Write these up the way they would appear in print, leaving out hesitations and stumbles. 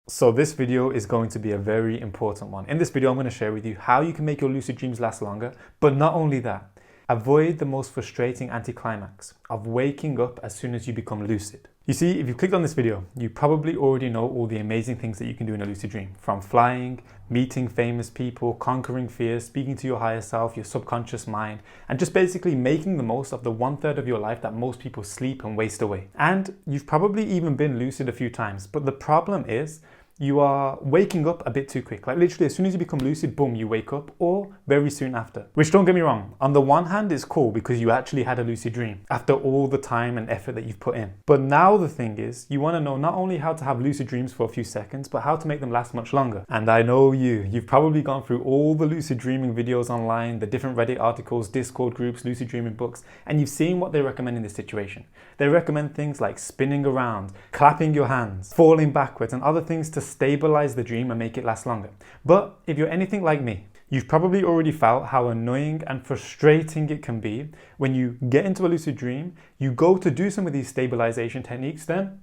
So this video is going to be a very important one. In this video, I'm going to share with you how you can make your lucid dreams last longer, but not only that, avoid the most frustrating anticlimax of waking up as soon as you become lucid. You see, if you clicked on this video, you probably already know all the amazing things that you can do in a lucid dream, from flying, meeting famous people, conquering fears, speaking to your higher self, your subconscious mind, and just basically making the most of the 1/3 of your life that most people sleep and waste away. And you've probably even been lucid a few times, but the problem is you are waking up a bit too quick. Like literally as soon as you become lucid, boom, you wake up, or very soon after. Which, don't get me wrong, on the one hand is cool because you actually had a lucid dream after all the time and effort that you've put in. But now the thing is, you want to know not only how to have lucid dreams for a few seconds, but how to make them last much longer. And I know you've probably gone through all the lucid dreaming videos online, the different Reddit articles, Discord groups, lucid dreaming books, and you've seen what they recommend in this situation. They recommend things like spinning around, clapping your hands, falling backwards, and other things to stabilize the dream and make it last longer. But if you're anything like me, you've probably already felt how annoying and frustrating it can be when you get into a lucid dream, you go to do some of these stabilization techniques, then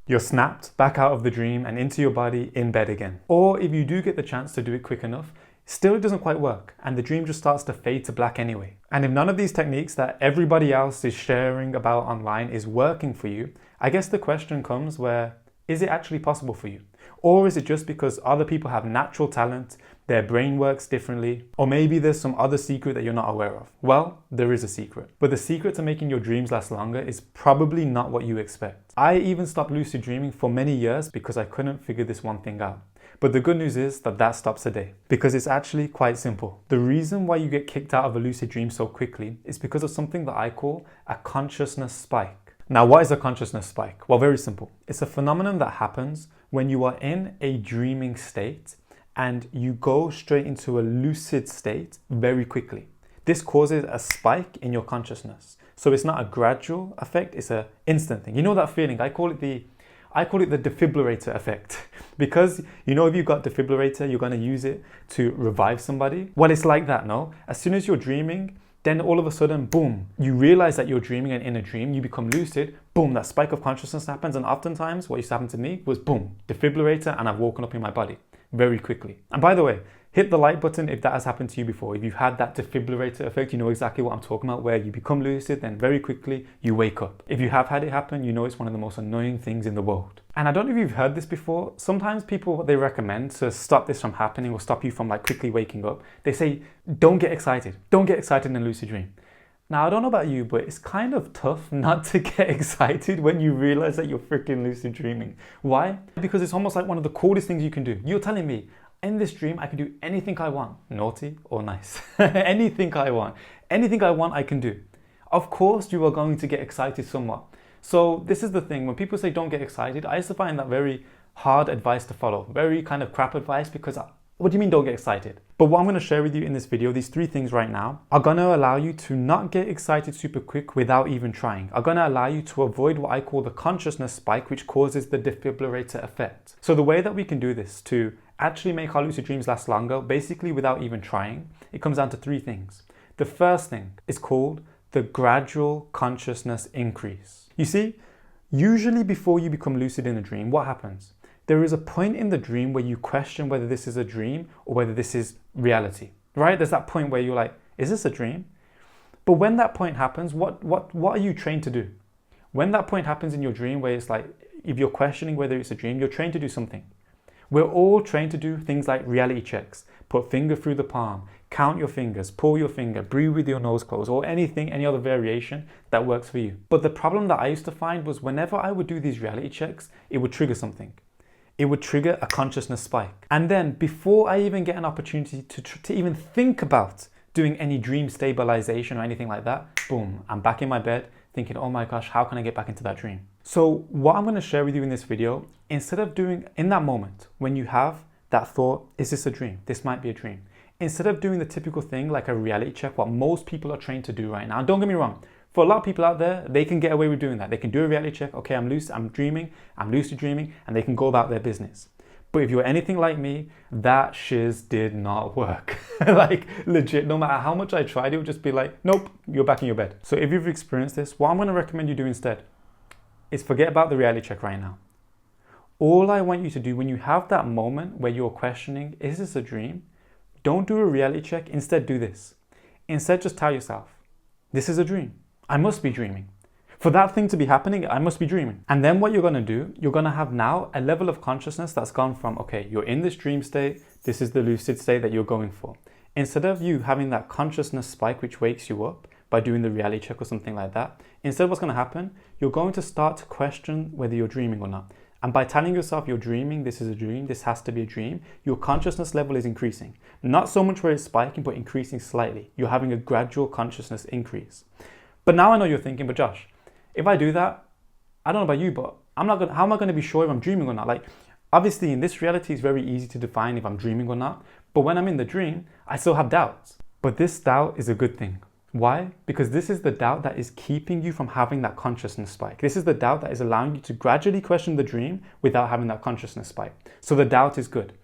you're snapped back out of the dream and into your body in bed again. Or if you do get the chance to do it quick enough, still it doesn't quite work and the dream just starts to fade to black anyway. And if none of these techniques that everybody else is sharing about online is working for you, I guess the question comes where, is it actually possible for you? Or is it just because other people have natural talent, their brain works differently, or maybe there's some other secret that you're not aware of? Well, there is a secret. But the secret to making your dreams last longer is probably not what you expect. I even stopped lucid dreaming for many years because I couldn't figure this one thing out. But the good news is that stops today, because it's actually quite simple. The reason why you get kicked out of a lucid dream so quickly is because of something that I call a consciousness spike. Now, what is a consciousness spike? Well, very simple. It's a phenomenon that happens when you are in a dreaming state and you go straight into a lucid state very quickly. This causes a spike in your consciousness. So it's not a gradual effect, it's an instant thing. You know that feeling? I call it the defibrillator effect. Because you know, if you've got defibrillator, you're going to use it to revive somebody. Well, it's like that, no? As soon as you're dreaming, then all of a sudden, boom, you realize that you're dreaming, and in a dream, you become lucid, boom, that spike of consciousness happens. And oftentimes what used to happen to me was boom, defibrillator, and I've woken up in my body very quickly. And by the way, hit the like button if that has happened to you before. If you've had that defibrillator effect, you know exactly what I'm talking about, where you become lucid, then very quickly you wake up. If you have had it happen, you know it's one of the most annoying things in the world. And I don't know if you've heard this before. Sometimes people, what they recommend to stop this from happening or stop you from like quickly waking up, they say, don't get excited. Don't get excited in a lucid dream. Now, I don't know about you, but it's kind of tough not to get excited when you realize that you're freaking lucid dreaming. Why? Because it's almost like one of the coolest things you can do. You're telling me, in this dream, I can do anything I want, naughty or nice. Anything I want. Anything I want, I can do. Of course, you are going to get excited somewhat. So this is the thing, when people say don't get excited, I used to find that very hard advice to follow. Very kind of crap advice, because what do you mean don't get excited? But what I'm going to share with you in this video, these 3 things right now, are going to allow you to not get excited super quick without even trying. Are going to allow you to avoid what I call the consciousness spike, which causes the defibrillator effect. So the way that we can do this to actually make our lucid dreams last longer, basically without even trying, it comes down to 3 things. The first thing is called the gradual consciousness increase. You see, usually before you become lucid in a dream, what happens? There is a point in the dream where you question whether this is a dream or whether this is reality, right? There's that point where you're like, is this a dream? But when that point happens, what are you trained to do? When that point happens in your dream where it's like, if you're questioning whether it's a dream, you're trained to do something. We're all trained to do things like reality checks, put finger through the palm, count your fingers, pull your finger, breathe with your nose closed, or any other variation that works for you. But the problem that I used to find was whenever I would do these reality checks, it would trigger something. It would trigger a consciousness spike. And then before I even get an opportunity to even think about doing any dream stabilization or anything like that, boom, I'm back in my bed thinking, oh my gosh, how can I get back into that dream? So what I'm going to share with you in this video, instead of doing in that moment when you have that thought, is this a dream? This might be a dream. Instead of doing the typical thing like a reality check, what most people are trained to do right now, don't get me wrong, for a lot of people out there, they can get away with doing that. They can do a reality check. Okay, I'm lucid dreaming, and they can go about their business. But if you're anything like me, that shiz did not work. Like legit, no matter how much I tried, it would just be like, nope, you're back in your bed. So if you've experienced this, what I'm going to recommend you do instead is forget about the reality check right now. All I want you to do when you have that moment where you're questioning, is this a dream? Don't do a reality check. Instead, do this. Instead, just tell yourself, this is a dream. I must be dreaming. For that thing to be happening, I must be dreaming. And then what you're going to do, you're going to have now a level of consciousness that's gone from, okay, you're in this dream state. This is the lucid state that you're going for. Instead of you having that consciousness spike, which wakes you up by doing the reality check or something like that, instead what's going to happen, you're going to start to question whether you're dreaming or not. And by telling yourself you're dreaming, this is a dream, this has to be a dream, your consciousness level is increasing. Not so much where it's spiking, but increasing slightly. You're having a gradual consciousness increase. But now I know you're thinking, but Josh, if I do that, I don't know about you, but how am I going to be sure if I'm dreaming or not? Like, obviously in this reality, it's very easy to define if I'm dreaming or not. But when I'm in the dream, I still have doubts. But this doubt is a good thing. Why? Because this is the doubt that is keeping you from having that consciousness spike. This is the doubt that is allowing you to gradually question the dream without having that consciousness spike. So the doubt is good.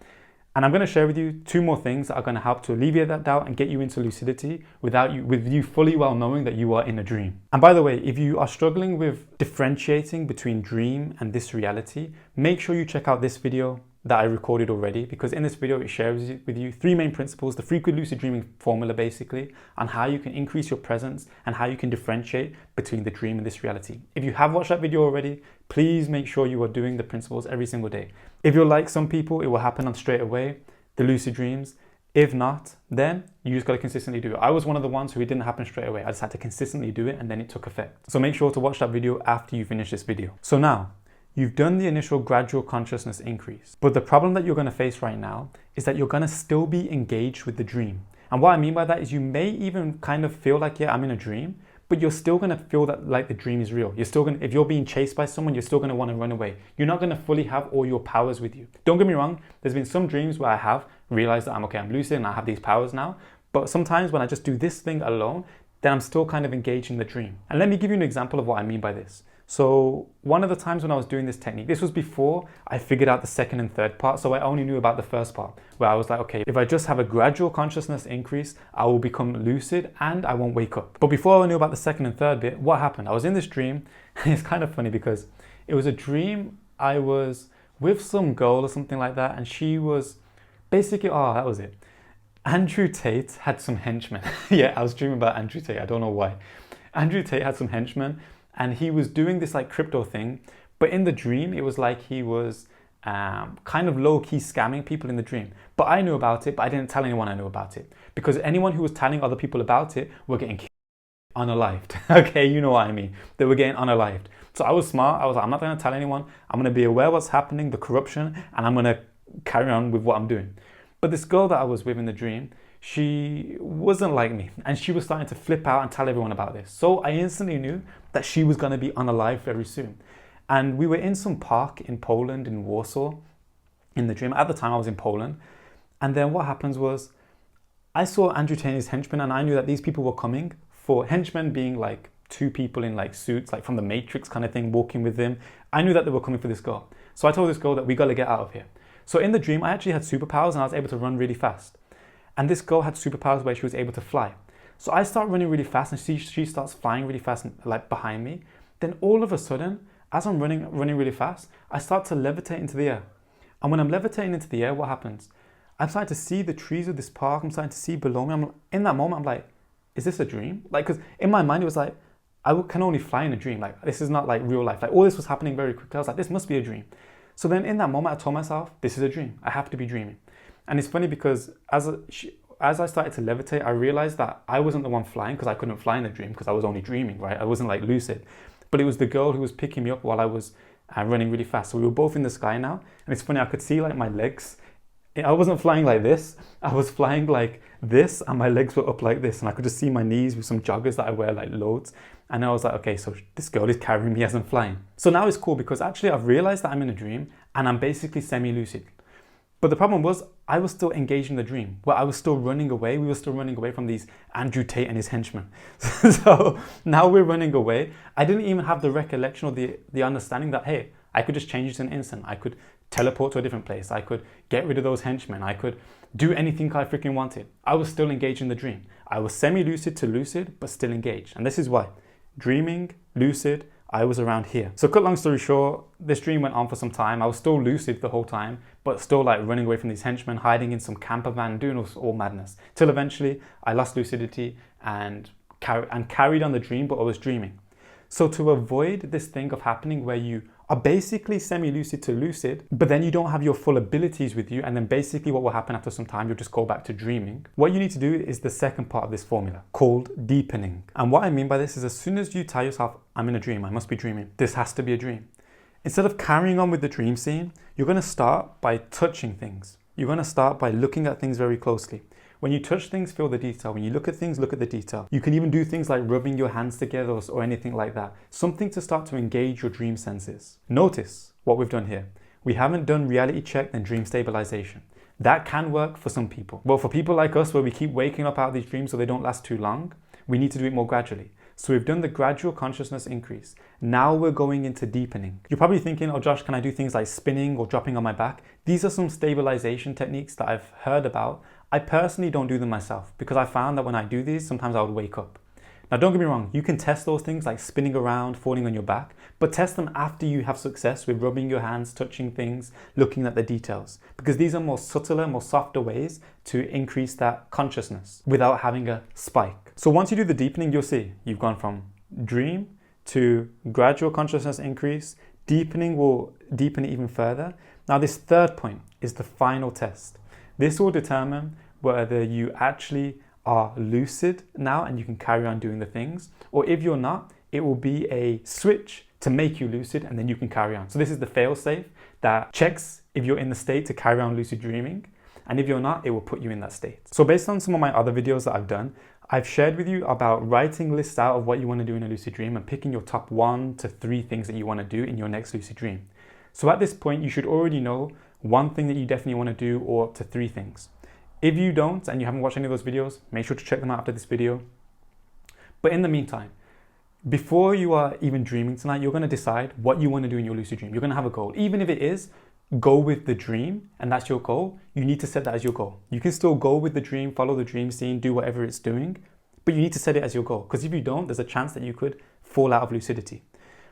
And I'm going to share with you 2 more things that are going to help to alleviate that doubt and get you into lucidity with you fully well knowing that you are in a dream. And by the way, if you are struggling with differentiating between dream and this reality, make sure you check out this video that I recorded already, because in this video it shares with you 3 main principles, the frequent lucid dreaming formula basically, on how you can increase your presence and how you can differentiate between the dream and this reality. If you have watched that video already, please make sure you are doing the principles every single day. If you're like some people, it will happen on straight away, the lucid dreams. If not, then you just got to consistently do it. I was one of the ones who it didn't happen straight away. I just had to consistently do it and then it took effect. So make sure to watch that video after you finish this video. So now, you've done the initial gradual consciousness increase, but the problem that you're going to face right now is that you're going to still be engaged with the dream. And what I mean by that is you may even kind of feel like, yeah, I'm in a dream, but you're still going to feel that like the dream is real. You're still going to, if you're being chased by someone, you're still going to want to run away. You're not going to fully have all your powers with you. Don't get me wrong. There's been some dreams where I have realized that I'm lucid and I have these powers now. But sometimes when I just do this thing alone, then I'm still kind of engaged in the dream. And let me give you an example of what I mean by this. So one of the times when I was doing this technique, this was before I figured out the second and third part. So I only knew about the first part, where I was like, okay, if I just have a gradual consciousness increase, I will become lucid and I won't wake up. But before I knew about the second and third bit, what happened? I was in this dream, and it's kind of funny because it was a dream. I was with some girl or something like that, and she was basically, oh, that was it. Andrew Tate had some henchmen. Yeah, I was dreaming about Andrew Tate. I don't know why. Andrew Tate had some henchmen, and he was doing this like crypto thing. But in the dream, it was like he was kind of low-key scamming people in the dream. But I knew about it, but I didn't tell anyone I knew about it. Because anyone who was telling other people about it were getting unalived. Okay, you know what I mean. They were getting unalived. So I was smart. I was like, I'm not going to tell anyone. I'm going to be aware of what's happening, the corruption, and I'm going to carry on with what I'm doing. But this girl that I was with in the dream, she wasn't like me, and she was starting to flip out and tell everyone about this. So I instantly knew that she was going to be unalived very soon. And we were in some park in Poland, in Warsaw, in the dream. At the time I was in Poland. And then what happens was I saw Andrew Tate and his henchmen, and I knew that these people were coming for henchmen being like 2 people in like suits, like from the Matrix kind of thing, walking with him. I knew that they were coming for this girl. So I told this girl that we got to get out of here. So in the dream, I actually had superpowers and I was able to run really fast. And this girl had superpowers where she was able to fly. So I start running really fast and she starts flying really fast, like behind me. Then all of a sudden, as I'm running really fast, I start to levitate into the air. And when I'm levitating into the air, what happens? I'm starting to see the trees of this park. I'm starting to see below me. In that moment, I'm like, is this a dream? Like, because in my mind, it was like, I can only fly in a dream. Like, this is not like real life. Like, all this was happening very quickly. I was like, this must be a dream. So then in that moment, I told myself, this is a dream. I have to be dreaming. And it's funny because as I started to levitate, I realized that I wasn't the one flying because I couldn't fly in a dream because I was only dreaming, right? I wasn't like lucid. But it was the girl who was picking me up while I was running really fast. So we were both in the sky now. And it's funny, I could see like my legs. I wasn't flying like this. I was flying like this and my legs were up like this. And I could just see my knees with some joggers that I wear like loads. And I was like, okay, so this girl is carrying me as I'm flying. So now it's cool because actually I've realized that I'm in a dream and I'm basically semi-lucid. But the problem was I was still engaged in the dream where I was still running away. We were still running away from these Andrew Tate and his henchmen. So now we're running away. I didn't even have the recollection or the understanding that, hey, I could just change it in an instant. I could teleport to a different place. I could get rid of those henchmen. I could do anything I freaking wanted. I was still engaged in the dream. I was semi-lucid to lucid, but still engaged. And this is why dreaming, lucid I was around here. So cut long story short, this dream went on for some time. I was still lucid the whole time, but still like running away from these henchmen, hiding in some camper van, doing all madness. Till eventually I lost lucidity and carried on the dream, but I was dreaming. So to avoid this thing of happening where you are basically semi-lucid to lucid, but then you don't have your full abilities with you, and then basically what will happen after some time, you'll just go back to dreaming. What you need to do is the second part of this formula called deepening. And what I mean by this is, as soon as you tell yourself, I'm in a dream, I must be dreaming, this has to be a dream. Instead of carrying on with the dream scene, you're going to start by touching things. You're going to start by looking at things very closely. When you touch things, feel the detail. When you look at things, look at the detail. You can even do things like rubbing your hands together or anything like that. Something to start to engage your dream senses. Notice what we've done here. We haven't done reality check and dream stabilization. That can work for some people. But for people like us, where we keep waking up out of these dreams so they don't last too long, we need to do it more gradually. So we've done the gradual consciousness increase. Now we're going into deepening. You're probably thinking, oh Josh, can I do things like spinning or dropping on my back? These are some stabilization techniques that I've heard about. I personally don't do them myself because I found that when I do these, sometimes I would wake up. Now don't get me wrong, you can test those things like spinning around, falling on your back, but test them after you have success with rubbing your hands, touching things, looking at the details, because these are more subtler, more softer ways to increase that consciousness without having a spike. So once you do the deepening, you'll see you've gone from dream to gradual consciousness increase. Deepening will deepen it even further. Now this third point is the final test. This will determine whether you actually are lucid now and you can carry on doing the things, or if you're not, it will be a switch to make you lucid and then you can carry on. So this is the fail-safe that checks if you're in the state to carry on lucid dreaming, and if you're not, it will put you in that state. So based on some of my other videos that I've done, I've shared with you about writing lists out of what you want to do in a lucid dream and picking your top 1 to 3 things that you want to do in your next lucid dream. So at this point, you should already know one thing that you definitely want to do, or up to 3 things. If you don't and you haven't watched any of those videos, make sure to check them out after this video. But in the meantime, before you are even dreaming tonight, you're going to decide what you want to do in your lucid dream. You're going to have a goal. Even if it is go with the dream and that's your goal, you need to set that as your goal. You can still go with the dream, follow the dream scene, do whatever it's doing, but you need to set it as your goal, because if you don't, there's a chance that you could fall out of lucidity.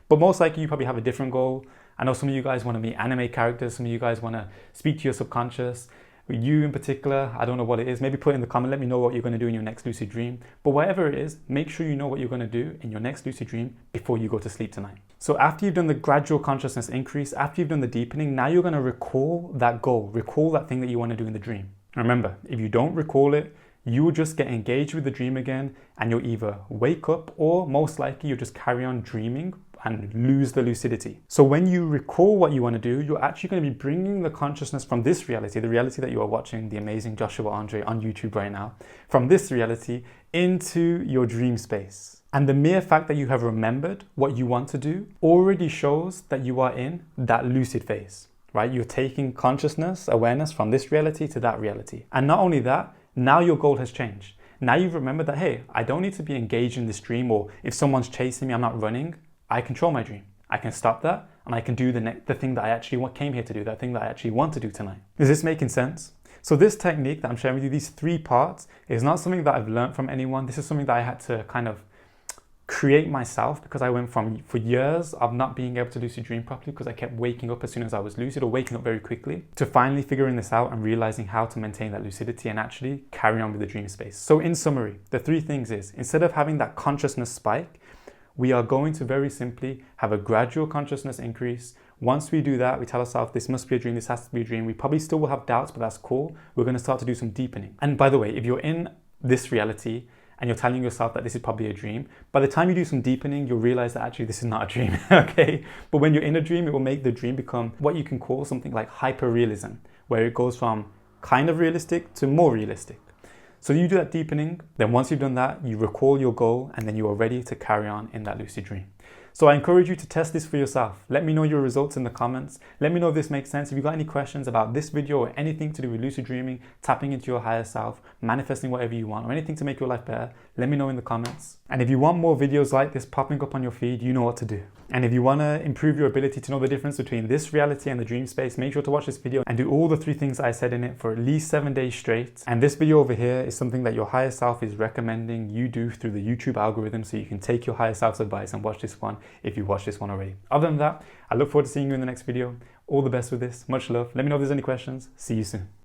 But most likely you probably have a different goal. I know some of you guys want to be anime characters, some of you guys want to speak to your subconscious. You in particular, I don't know what it is. Maybe put it in the comment, let me know what you're going to do in your next lucid dream. But whatever it is, make sure you know what you're going to do in your next lucid dream before you go to sleep tonight. So after you've done the gradual consciousness increase, after you've done the deepening, now you're going to recall that goal, recall that thing that you want to do in the dream. Remember, if you don't recall it, you will just get engaged with the dream again, and you'll either wake up, or most likely you'll just carry on dreaming and lose the lucidity. So when you recall what you want to do, you're actually going to be bringing the consciousness from this reality, the reality that you are watching, the amazing Joshua Andre on YouTube right now, from this reality into your dream space. And the mere fact that you have remembered what you want to do already shows that you are in that lucid phase, right? You're taking consciousness, awareness from this reality to that reality. And not only that, now your goal has changed. Now you've remembered that, hey, I don't need to be engaged in this dream, or if someone's chasing me, I'm not running. I control my dream. I can stop that, and I can do the thing that I actually came here to do, that thing that I actually want to do tonight. Is this making sense? So this technique that I'm sharing with you, these 3 parts, is not something that I've learned from anyone. This is something that I had to kind of create myself, because I went for years of not being able to lucid dream properly because I kept waking up as soon as I was lucid, or waking up very quickly, to finally figuring this out and realizing how to maintain that lucidity and actually carry on with the dream space. So in summary, the 3 things is, instead of having that consciousness spike, we are going to very simply have a gradual consciousness increase. Once we do that, we tell ourselves this must be a dream, this has to be a dream. We probably still will have doubts, but that's cool. We're going to start to do some deepening. And by the way, if you're in this reality and you're telling yourself that this is probably a dream, by the time you do some deepening, you'll realize that actually this is not a dream, okay? But when you're in a dream, it will make the dream become what you can call something like hyper-realism, where it goes from kind of realistic to more realistic. So you do that deepening, then once you've done that, you recall your goal, and then you are ready to carry on in that lucid dream. So I encourage you to test this for yourself. Let me know your results in the comments. Let me know if this makes sense. If you've got any questions about this video or anything to do with lucid dreaming, tapping into your higher self, manifesting whatever you want, or anything to make your life better, let me know in the comments. And if you want more videos like this popping up on your feed, you know what to do. And if you want to improve your ability to know the difference between this reality and the dream space, make sure to watch this video and do all the 3 things I said in it for at least 7 days straight. And this video over here is something that your higher self is recommending you do through the YouTube algorithm, so you can take your higher self's advice and watch this one if you watched this one already. Other than that, I look forward to seeing you in the next video. All the best with this. Much love. Let me know if there's any questions. See you soon.